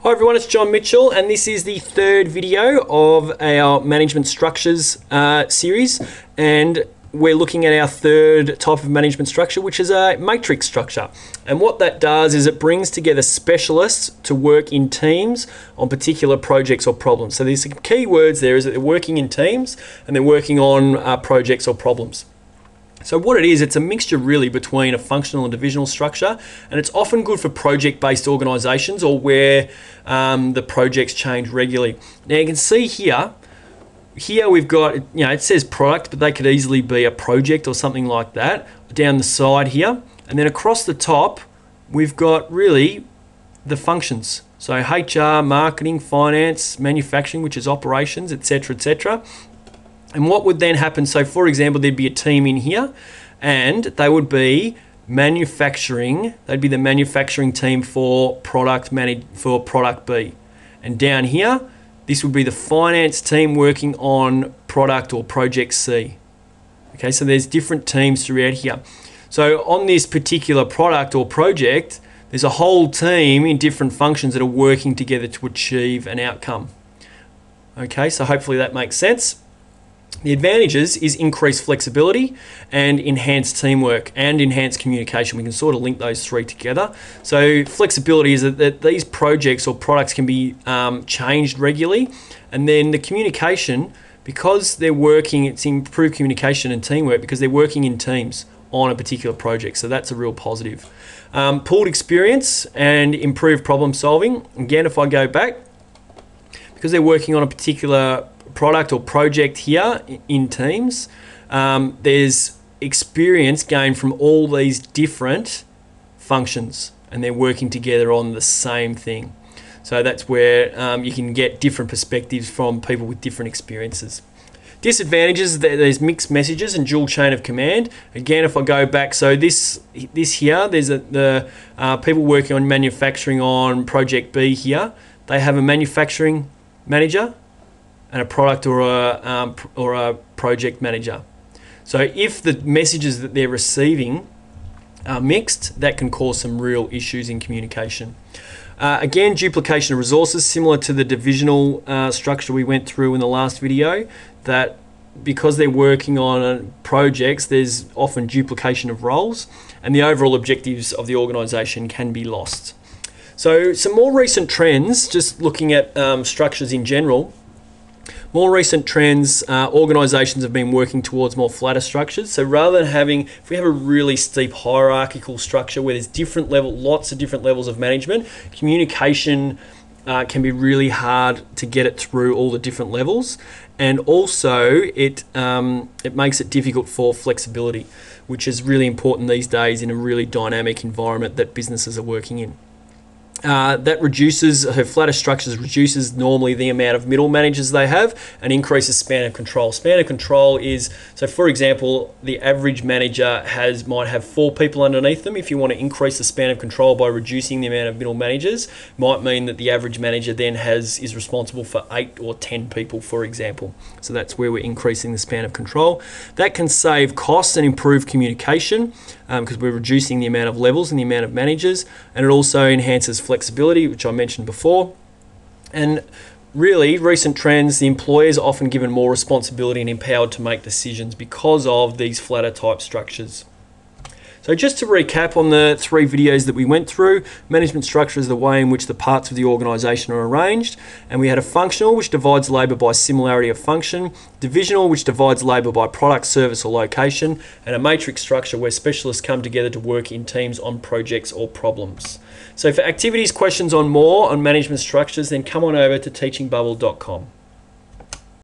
Hi everyone, it's John Mitchell, and this is the third video of our management structures series, and we're looking at our third type of management structure, which is a matrix structure. And what that does is it brings together specialists to work in teams on particular projects or problems. So there's some key words there is that they're working in teams and they're working on projects or problems. So what it is, it's a mixture really between a functional and divisional structure, and it's often good for project-based organisations or where the projects change regularly. Now you can see here we've got, it says product, but they could easily be a project or something like that down the side here. And then across the top, we've got really the functions. So HR, marketing, finance, manufacturing, which is operations, etc., etc. And what would then happen, so for example, there'd be a team in here and they would be manufacturing, they'd be the manufacturing team for product B. And down here, this would be the finance team working on product or project C. Okay, so there's different teams throughout here. So on this particular product or project, there's a whole team in different functions that are working together to achieve an outcome. Okay, so hopefully that makes sense. The advantages is increased flexibility and enhanced teamwork and enhanced communication. We can sort of link those three together. So flexibility is that these projects or products can be changed regularly, and then the communication, because they're working, it's improved communication and teamwork because they're working in teams on a particular project. So that's a real positive. Pooled experience and improved problem solving. Again, if I go back, because they're working on a particular product or project here in teams, there's experience gained from all these different functions and they're working together on the same thing. So that's where you can get different perspectives from people with different experiences. Disadvantages, there's mixed messages and dual chain of command. Again, if I go back, so this here, there's the people working on manufacturing on project B here, they have a manufacturing manager and a product or a project manager. So if the messages that they're receiving are mixed, that can cause some real issues in communication. Again, duplication of resources, similar to the divisional structure we went through in the last video, that because they're working on projects, there's often duplication of roles and the overall objectives of the organisation can be lost. So some more recent trends, just looking at structures in general. More recent trends, organisations have been working towards more flatter structures. So rather than having, if we have a really steep hierarchical structure where there's lots of different levels of management, communication can be really hard to get it through all the different levels. And also it makes it difficult for flexibility, which is really important these days in a really dynamic environment that businesses are working in. That reduces, her flatter structures reduces normally the amount of middle managers they have and increases span of control. Span of control is, so for example, the average manager might have 4 people underneath them. If you want to increase the span of control by reducing the amount of middle managers, might mean that the average manager then is responsible for 8 or 10 people, for example. So that's where we're increasing the span of control. That can save costs and improve communication because we're reducing the amount of levels and the amount of managers, and it also enhances flexibility, which I mentioned before. And really, recent trends, the employers are often given more responsibility and empowered to make decisions because of these flatter type structures. So just to recap on the 3 videos that we went through, management structure is the way in which the parts of the organisation are arranged, and we had a functional, which divides labour by similarity of function, divisional, which divides labour by product, service or location, and a matrix structure where specialists come together to work in teams on projects or problems. So for activities, questions on more on management structures, then come on over to teachingbubble.com.